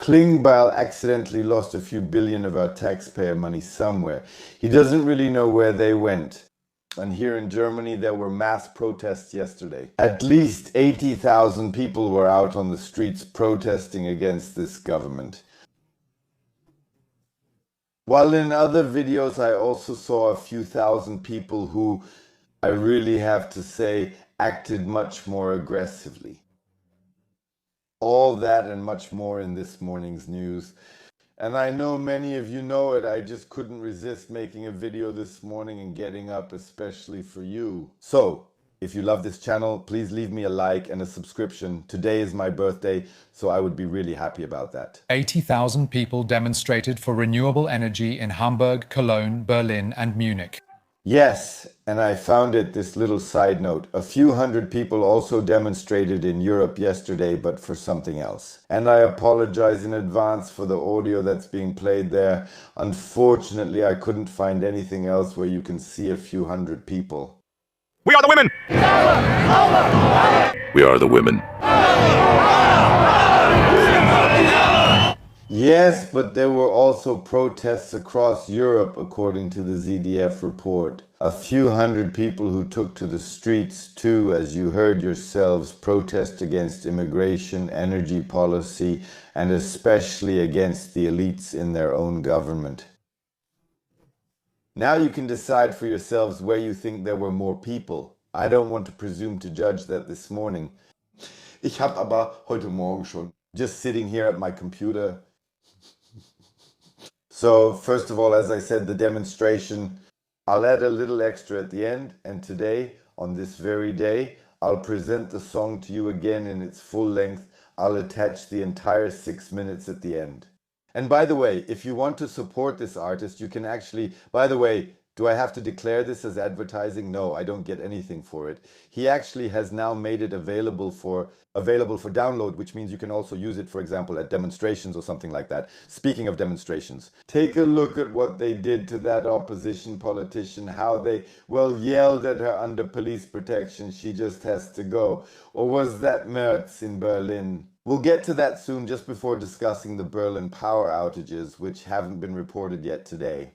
Klingbeil accidentally lost a few billion of our taxpayer money somewhere. He doesn't really know where they went. And here in Germany, there were mass protests yesterday. At least 80,000 people were out on the streets protesting against this government. While in other videos, I also saw a few thousand people who, I really have to say, acted much more aggressively. All that and much more in this morning's news. And I know many of you know it, I just couldn't resist making a video this morning and getting up especially for you. So, if you love this channel, please leave me a like and a subscription. Today is my birthday, so I would be really happy about that. 80,000 people demonstrated for renewable energy in Hamburg, Cologne, Berlin, and Munich. Yes, and I found it, this little side note. A few hundred people also demonstrated in Europe yesterday, but for something else. And I apologize in advance for the audio that's being played there. Unfortunately, I couldn't find anything else where you can see a few hundred people. We are the women! We are the women. Yes, but there were also protests across Europe, according to the ZDF report. A few hundred people who took to the streets too, as you heard yourselves, protest against immigration, energy policy, and especially against the elites in their own government. Now you can decide for yourselves where you think there were more people. I don't want to presume to judge that this morning. Ich hab aber heute Morgen schon. Just sitting here at my computer. So, first of all, as I said, the demonstration, I'll add a little extra at the end, and today, on this very day, I'll present the song to you again in its full length. I'll attach the entire 6 minutes at the end. And by the way, if you want to support this artist, you can actually, by the way, do I have to declare this as advertising? No, I don't get anything for it. He actually has now made it available for download, which means you can also use it, for example, at demonstrations or something like that. Speaking of demonstrations, take a look at what they did to that opposition politician, how they, well, yelled at her under police protection, she just has to go. Or was that Merz in Berlin? We'll get to that soon, just before discussing the Berlin power outages, which haven't been reported yet today.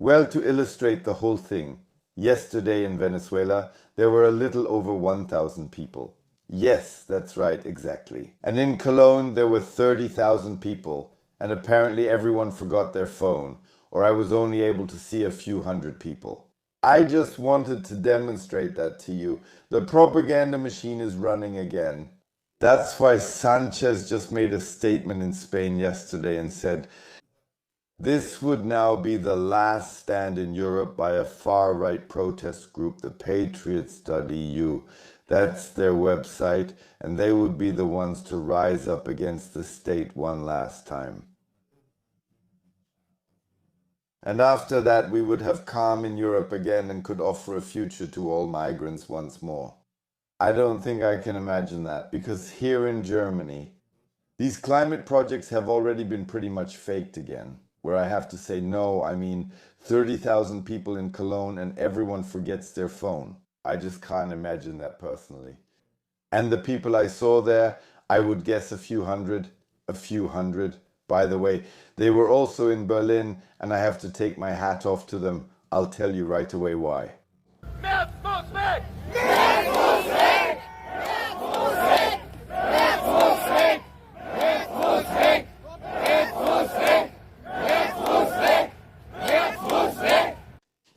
Well, to illustrate the whole thing, yesterday in Venezuela, there were a little over 1,000 people. Yes, that's right, exactly. And in Cologne, there were 30,000 people, and apparently everyone forgot their phone, or I was only able to see a few hundred people. I just wanted to demonstrate that to you. The propaganda machine is running again. That's why Sanchez just made a statement in Spain yesterday and said, this would now be the last stand in Europe by a far-right protest group, the Patriots.eu. That's their website, and they would be the ones to rise up against the state one last time. And after that, we would have calm in Europe again and could offer a future to all migrants once more. I don't think I can imagine that, because here in Germany, these climate projects have already been pretty much faked again. Where I have to say, no, I mean 30,000 people in Cologne and everyone forgets their phone. I just can't imagine that personally. And the people I saw there, I would guess a few hundred. By the way, they were also in Berlin, and I have to take my hat off to them. I'll tell you right away why.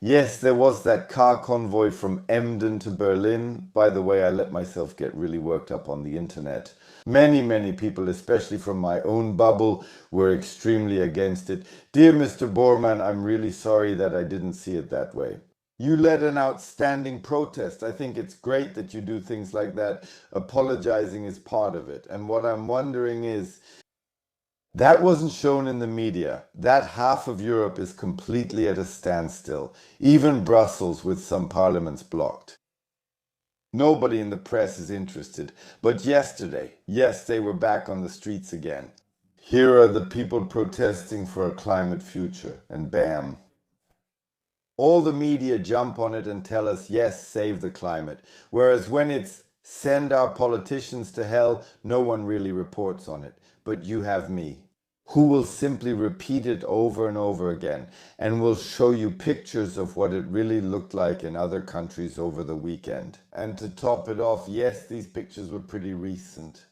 Yes, there was that car convoy from Emden to Berlin. By the way, I let myself get really worked up on the internet. Many people, especially from my own bubble, were extremely against it. Dear Mr. Bormann, I'm really sorry that I didn't see it that way. You led an outstanding protest. I think it's great that you do things like that. Apologizing is part of it. And what I'm wondering is, that wasn't shown in the media. That half of Europe is completely at a standstill. Even Brussels with some parliaments blocked. Nobody in the press is interested. But yesterday, yes, they were back on the streets again. Here are the people protesting for a climate future. And bam. all the media jump on it and tell us, yes, save the climate. Whereas when it's send our politicians to hell, no one really reports on it. But you have me, who will simply repeat it over and over again and will show you pictures of what it really looked like in other countries over the weekend. And to top it off, yes, these pictures were pretty recent.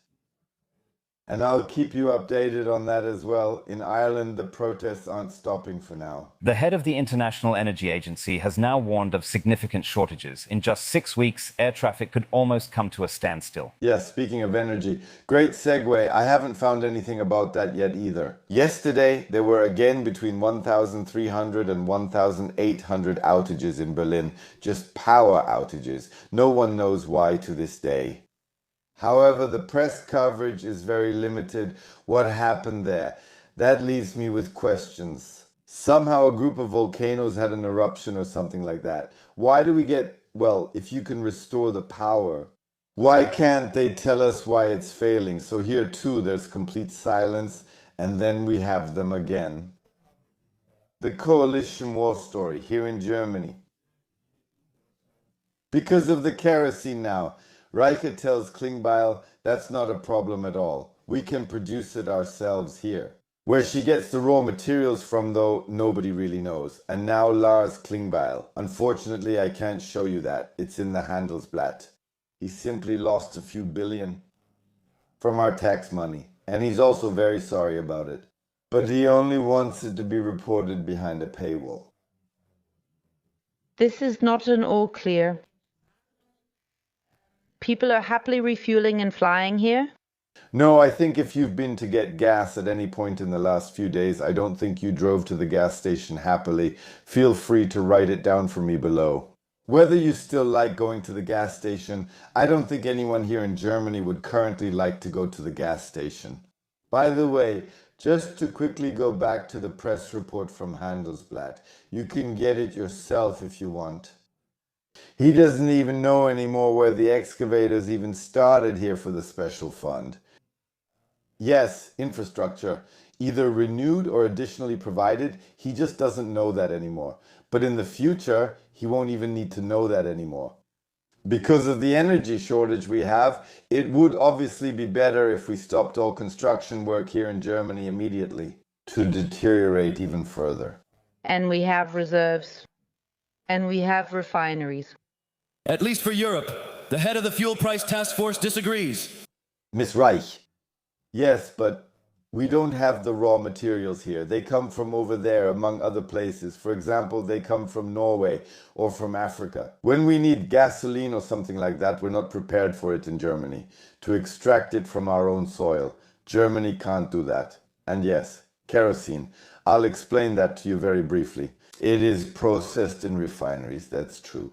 And I'll keep you updated on that as well. In Ireland, the protests aren't stopping for now. The head of the International Energy Agency has now warned of significant shortages. In just 6 weeks, air traffic could almost come to a standstill. Yes, speaking of energy, great segue. I haven't found anything about that yet either. Yesterday, there were again between 1,300 and 1,800 outages in Berlin. Just power outages. No one knows why to this day. However, the press coverage is very limited. What happened there? That leaves me with questions. Somehow a group of volcanoes had an eruption or something like that. Why do we get, well, if you can restore the power, why can't they tell us why it's failing? So here too, there's complete silence, and then we have them again. The coalition war story here in Germany. Because of the kerosene now. Reiche tells Klingbeil that's not a problem at all. We can produce it ourselves here. Where she gets the raw materials from, though, nobody really knows. And now Lars Klingbeil. Unfortunately, I can't show you that. It's in the Handelsblatt. He simply lost a few billion from our tax money. And he's also very sorry about it. But he only wants it to be reported behind a paywall. This is not an all clear. People are happily refueling and flying here? No, I think if you've been to get gas at any point in the last few days, I don't think you drove to the gas station happily. Feel free to write it down for me below. Whether you still like going to the gas station, I don't think anyone here in Germany would currently like to go to the gas station. By the way, just to quickly go back to the press report from Handelsblatt, you can get it yourself if you want. He doesn't even know anymore where the excavators even started here for the special fund. Yes, infrastructure, either renewed or additionally provided, he just doesn't know that anymore. But in the future, he won't even need to know that anymore. Because of the energy shortage we have, it would obviously be better if we stopped all construction work here in Germany immediately, to deteriorate even further. And we have reserves. And we have refineries. At least for Europe, the head of the fuel price task force disagrees. Miss Reich. Yes, but we don't have the raw materials here. They come from over there, among other places. For example, they come from Norway or from Africa. When we need gasoline or something like that, we're not prepared for it in Germany. To extract it from our own soil. Germany can't do that. And yes, kerosene. I'll explain that to you very briefly. It is processed in refineries, that's true.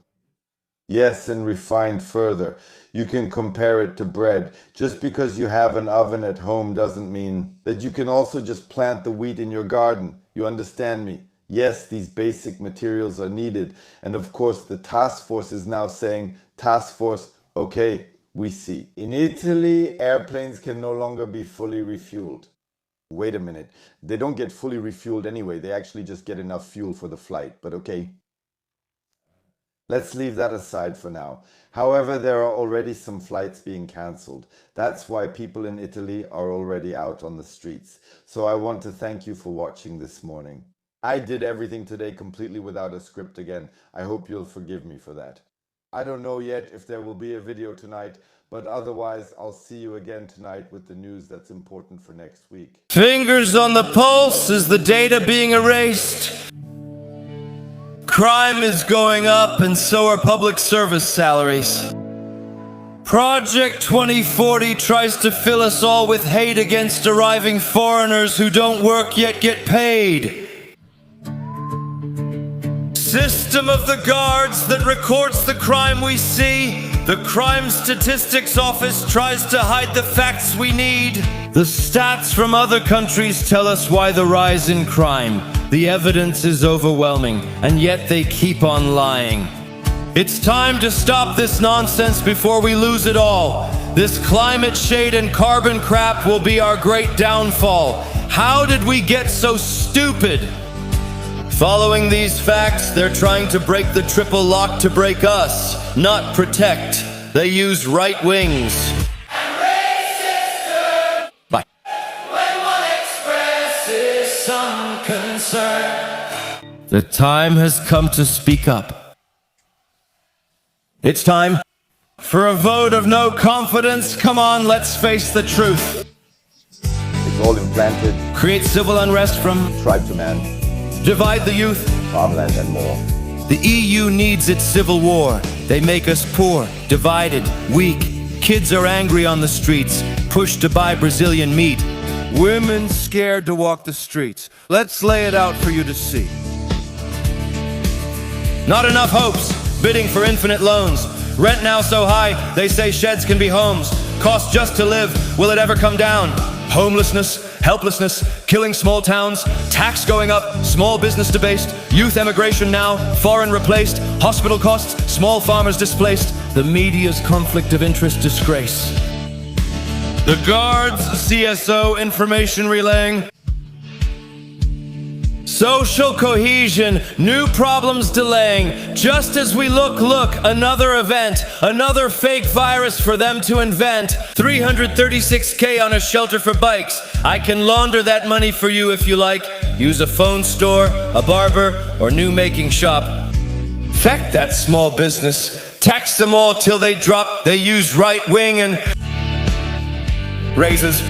Yes, and refined further. You can compare it to bread. Just because you have an oven at home doesn't mean that you can also just plant the wheat in your garden. You understand me? Yes, these basic materials are needed. And of course, the task force is now saying, task force, okay, we see. In Italy, airplanes can no longer be fully refueled. Wait a minute, they don't get fully refueled anyway, they actually just get enough fuel for the flight, but okay. Let's leave that aside for now. However, there are already some flights being cancelled. That's why people in Italy are already out on the streets. So I want to thank you for watching this morning. I did everything today completely without a script again. I hope you'll forgive me for that. I don't know yet if there will be a video tonight, but otherwise, I'll see you again tonight with the news that's important for next week. Fingers on the pulse is the data being erased. Crime is going up and so are public service salaries. Project 2040 tries to fill us all with hate against arriving foreigners who don't work yet get paid. System of the guards that records the crime we see. The Crime Statistics Office tries to hide the facts we need. The stats from other countries tell us why the rise in crime. The evidence is overwhelming, and yet they keep on lying. It's time to stop this nonsense before we lose it all. This climate shade and carbon crap will be our great downfall. How did we get so stupid? Following these facts, they're trying to break the triple lock to break us, not protect. They use right wings. Bye. When one expresses some concern, the time has come to speak up. It's time for a vote of no confidence. Come on, let's face the truth. It's all implanted, Create civil unrest from tribe to man, divide the youth. farmland and more. The EU needs its civil war. They make us poor, divided, weak. Kids are angry on the streets, pushed to buy Brazilian meat. Women scared to walk the streets. Let's lay it out for you to see. Not enough hopes, bidding for infinite loans. Rent now so high, they say sheds can be homes. Cost just to live, will it ever come down? Homelessness, helplessness, killing small towns, tax going up, small business debased, youth emigration now, foreign replaced, hospital costs, small farmers displaced, the media's conflict of interest disgrace. The guards, CSO, information relaying. Social cohesion, new problems delaying. Just as we look, another event, another fake virus for them to invent. 336K on a shelter for bikes. I can launder that money for you if you like. Use a phone store, a barber, or new making shop. Feck that small business. Tax them all till they drop. They use right wing and raises.